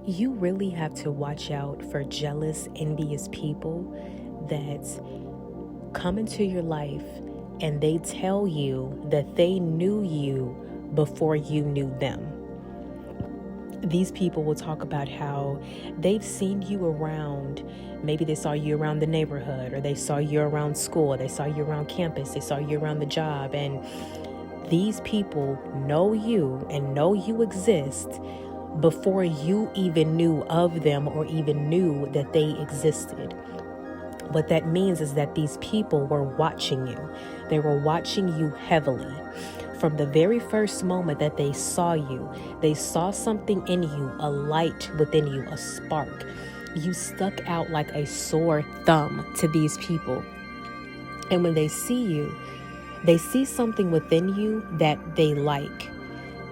You really have to watch out for jealous, envious people that come into your life and they tell you that they knew you before you knew them. These people will talk about how they've seen you around. Maybe they saw you around the neighborhood, or they saw you around school, they saw you around campus, they saw you around the job, and these people know you and know you exist before you even knew of them or even knew that they existed. What that means is that these people were watching you. They were watching you heavily. From the very first moment that they saw you, they saw something in you, a light within you, a spark. You stuck out like a sore thumb to these people. And when they see you, they see something within you that they like,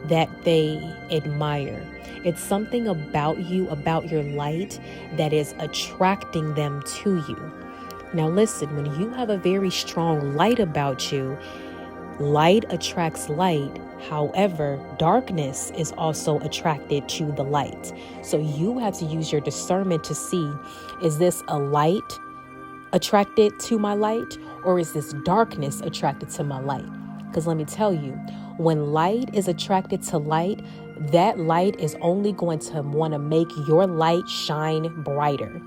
that they admire. It's something about you, about your light, that is attracting them to you. Now listen, when you have a very strong light about you, light attracts light. However, darkness is also attracted to the light. So you have to use your discernment to see, is this a light attracted to my light, or is this darkness attracted to my light? Because let me tell you, when light is attracted to light, that light is only going to want to make your light shine brighter.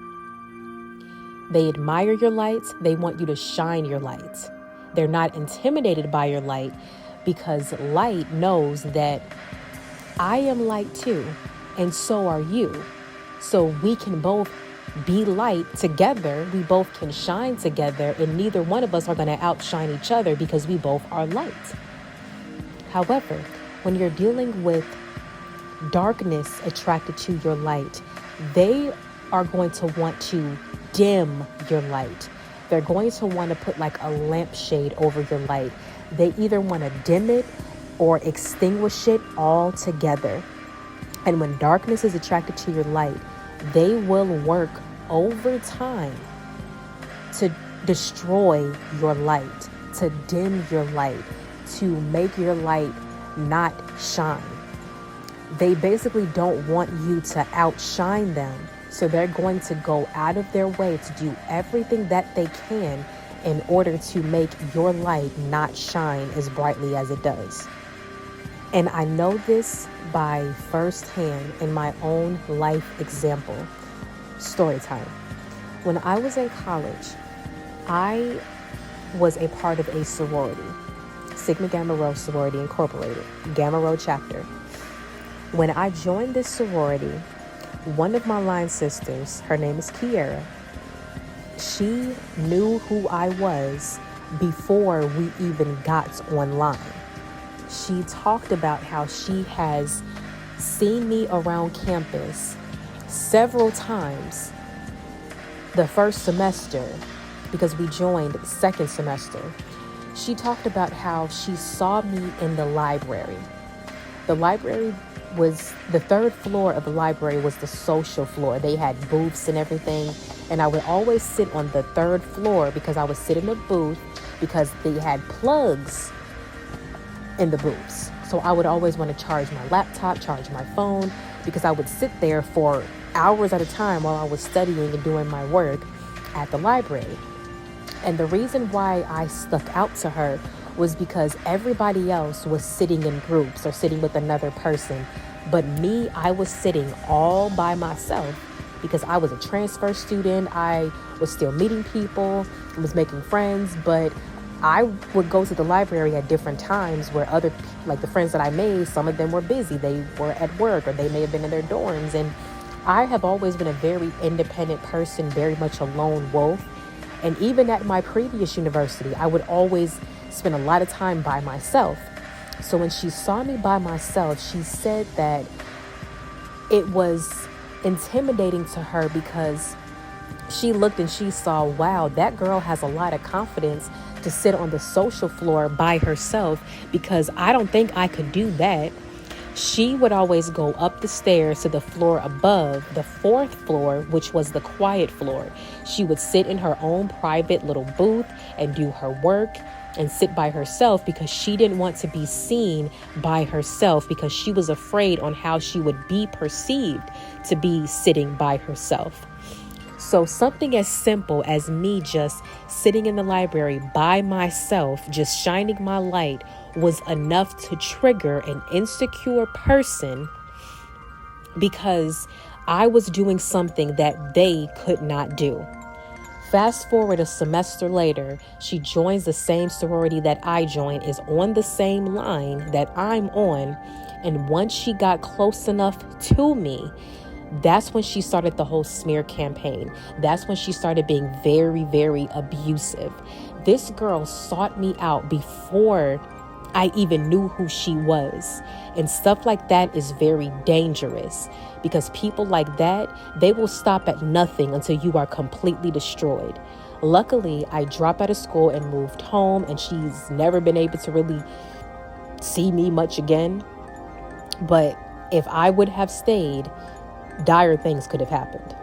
They admire your lights. They want you to shine your lights. They're not intimidated by your light, because light knows that I am light too, and so are you. So we can both be light together. We both can shine together, and neither one of us are going to outshine each other because we both are light. However, when you're dealing with darkness attracted to your light, they are going to want to dim your light. They're going to want to put like a lampshade over your light. They either want to dim it or extinguish it altogether. And when darkness is attracted to your light, they will work overtime to destroy your light, to dim your light, to make your light not shine. They basically don't want you to outshine them. So they're going to go out of their way to do everything that they can in order to make your light not shine as brightly as it does. And I know this by firsthand in my own life example. Story time. When I was in college, I was a part of a sorority, Sigma Gamma Rho Sorority Incorporated, Gamma Rho chapter. When I joined this sorority, one of my line sisters, her name is Kiera, she knew who I was before we even got online. She talked about how she has seen me around campus several times the first semester, because we joined second semester. She talked about how she saw me in the library. The library was, the third floor of the library was the social floor. They had booths and everything. And I would always sit on the third floor because I would sit in a booth because they had plugs in the booths. So I would always want to charge my laptop, charge my phone, because I would sit there for hours at a time while I was studying and doing my work at the library. And the reason why I stuck out to her was because everybody else was sitting in groups or sitting with another person. But me, I was sitting all by myself because I was a transfer student. I was still meeting people, I was making friends, but I would go to the library at different times where other, like the friends that I made, some of them were busy. They were at work, or they may have been in their dorms. And I have always been a very independent person, very much a lone wolf. And even at my previous university, I would always spend a lot of time by myself. So when she saw me by myself, she said that it was intimidating to her because she looked and she saw, wow, that girl has a lot of confidence to sit on the social floor by herself, because I don't think I could do that. She would always go up the stairs to the floor above, the fourth floor, which was the quiet floor. She would sit in her own private little booth and do her work. and sit by herself because she didn't want to be seen by herself, because she was afraid on how she would be perceived to be sitting by herself. So something as simple as me just sitting in the library by myself, just shining my light, was enough to trigger an insecure person, because I was doing something that they could not do. Fast forward a semester later, she joins the same sorority that I joined, is on the same line that I'm on. And once she got close enough to me, that's when she started the whole smear campaign. That's when she started being very, very abusive. This girl sought me out before I even knew who she was. And stuff like that is very dangerous, because people like that, they will stop at nothing until you are completely destroyed. Luckily, I dropped out of school and moved home, and she's never been able to really see me much again. But if I would have stayed, dire things could have happened.